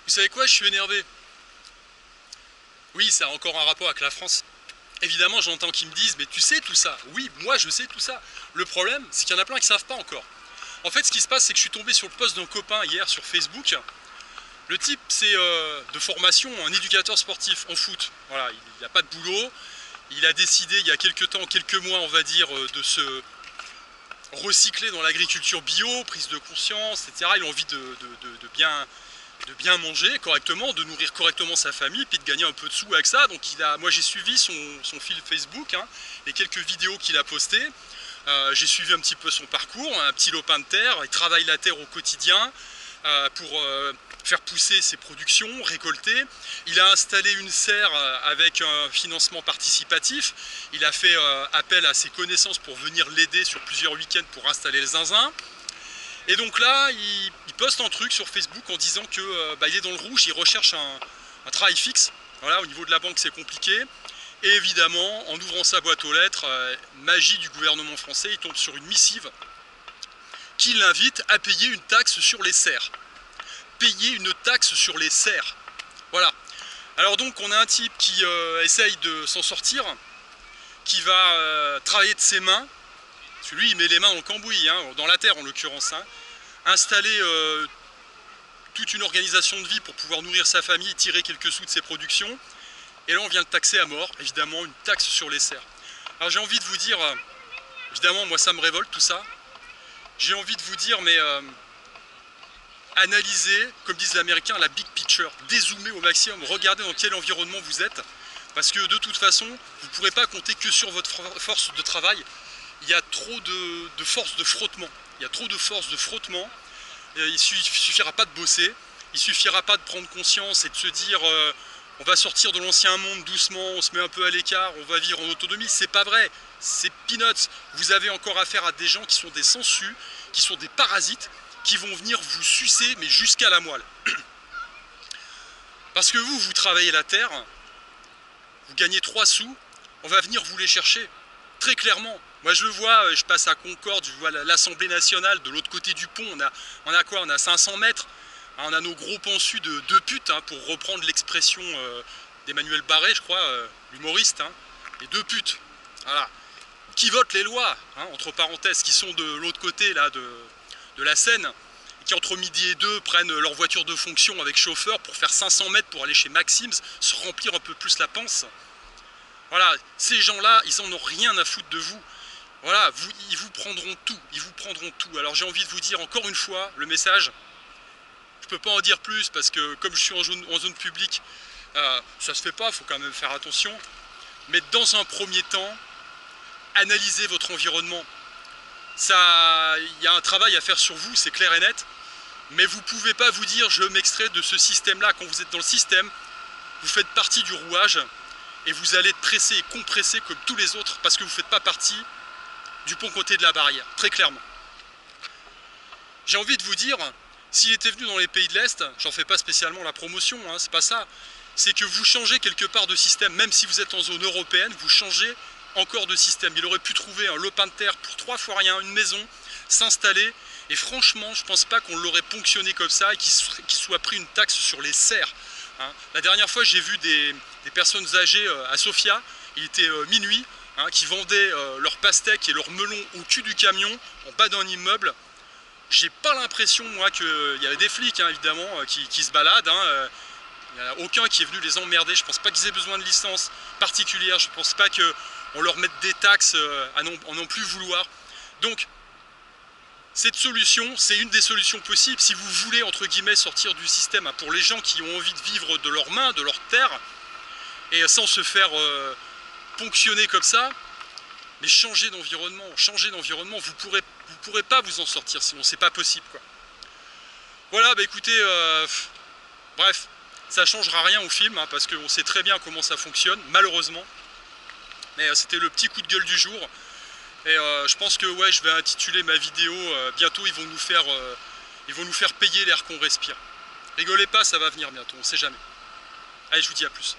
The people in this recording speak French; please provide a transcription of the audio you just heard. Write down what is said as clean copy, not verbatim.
Vous savez quoi, je suis énervé. Oui, ça a encore un rapport avec la France. Évidemment, j'entends qu'ils me disent, mais tu sais tout ça. Oui, moi je sais tout ça. Le problème, c'est qu'il y en a plein qui ne savent pas encore. En fait, ce qui se passe, c'est que je suis tombé sur le post d'un copain hier sur Facebook. Le type, c'est de formation un éducateur sportif en foot. Voilà, il n'a pas de boulot. Il a décidé, il y a quelques temps, quelques mois, on va dire, de se recycler dans l'agriculture bio, prise de conscience, etc. Il a envie de bien manger correctement, de nourrir correctement sa famille, puis de gagner un peu de sous avec ça. Donc moi j'ai suivi son fil Facebook, hein, les quelques vidéos qu'il a postées. J'ai suivi un petit peu son parcours, un petit lopin de terre. Il travaille la terre au quotidien pour faire pousser ses productions, récolter. Il a installé une serre avec un financement participatif. Il a fait appel à ses connaissances pour venir l'aider sur plusieurs week-ends pour installer le zinzin. Et donc là, il poste un truc sur Facebook en disant que il est dans le rouge, il recherche un travail fixe. Voilà, au niveau de la banque, c'est compliqué. Et évidemment, en ouvrant sa boîte aux lettres, magie du gouvernement français, il tombe sur une missive qui l'invite à payer une taxe sur les serres. Payer une taxe sur les serres. Voilà. Alors donc, on a un type qui essaye de s'en sortir, qui va travailler de ses mains. Parce que lui, il met les mains dans le cambouis, hein, dans la terre en l'occurrence. Hein. Installer toute une organisation de vie pour pouvoir nourrir sa famille, tirer quelques sous de ses productions. Et là, on vient le taxer à mort, évidemment, une taxe sur les serres. Alors j'ai envie de vous dire, évidemment, moi ça me révolte tout ça. J'ai envie de vous dire, mais analysez, comme disent les Américains, la big picture. Dézoomez au maximum, regardez dans quel environnement vous êtes. Parce que de toute façon, vous ne pourrez pas compter que sur votre force de travail. Il y a trop de force de frottement. Il y a trop de force de frottement. Il ne suffira pas de bosser. Il ne suffira pas de prendre conscience et de se dire on va sortir de l'ancien monde doucement, on se met un peu à l'écart, on va vivre en autonomie. C'est pas vrai. C'est peanuts. Vous avez encore affaire à des gens qui sont des sangsues, qui sont des parasites, qui vont venir vous sucer, mais jusqu'à la moelle. Parce que vous travaillez la terre, vous gagnez 3 sous, on va venir vous les chercher. Très clairement. Moi je le vois, je passe à Concorde, je vois l'Assemblée nationale de l'autre côté du pont, on a quoi? On a 500 mètres, on a nos gros pensus de 2 putes, hein, pour reprendre l'expression d'Emmanuel Barré, je crois, l'humoriste, hein, les 2 putes, voilà, qui votent les lois, hein, entre parenthèses, qui sont de l'autre côté là, de la Seine, et qui entre midi et 2 prennent leur voiture de fonction avec chauffeur pour faire 500 mètres pour aller chez Maxim's, se remplir un peu plus la panse. Voilà, ces gens-là, ils en ont rien à foutre de vous. Voilà, ils vous prendront tout, ils vous prendront tout. Alors j'ai envie de vous dire encore une fois le message. Je ne peux pas en dire plus parce que comme je suis en zone publique, ça se fait pas, il faut quand même faire attention. Mais dans un premier temps, analysez votre environnement. Il y a un travail à faire sur vous, c'est clair et net. Mais vous ne pouvez pas vous dire je m'extrais de ce système-là. Quand vous êtes dans le système, vous faites partie du rouage et vous allez être pressé et compressé comme tous les autres parce que vous ne faites pas partie du bon côté de la barrière, très clairement. J'ai envie de vous dire, s'il était venu dans les pays de l'Est, j'en fais pas spécialement la promotion, hein, c'est pas ça, c'est que vous changez quelque part de système, même si vous êtes en zone européenne, vous changez encore de système. Il aurait pu trouver un lopin de terre pour 3 fois rien, une maison, s'installer, et franchement, je pense pas qu'on l'aurait ponctionné comme ça et qu'il soit pris une taxe sur les serres. Hein. La dernière fois, j'ai vu des personnes âgées à Sofia, il était minuit, hein, qui vendaient leurs pastèques et leurs melons au cul du camion, en bas d'un immeuble. J'ai pas l'impression, moi, qu'il y avait des flics, hein, évidemment, qui se baladent. Hein, il n'y en a aucun qui est venu les emmerder. Je pense pas qu'ils aient besoin de licence particulière. Je pense pas qu'on leur mette des taxes à non plus vouloir. Donc, cette solution, c'est une des solutions possibles. Si vous voulez, entre guillemets, sortir du système, hein, pour les gens qui ont envie de vivre de leurs mains, de leur terre, et sans se faire ponctionner comme ça, mais changer d'environnement, vous pourrez pas vous en sortir, sinon c'est pas possible, quoi. Voilà, bah écoutez, bref, ça changera rien au film, hein, parce qu'on sait très bien comment ça fonctionne, malheureusement. Mais c'était le petit coup de gueule du jour. Et je pense que ouais, je vais intituler ma vidéo, bientôt ils vont nous faire payer l'air qu'on respire. Rigolez pas, ça va venir bientôt, on sait jamais. Allez, je vous dis à plus.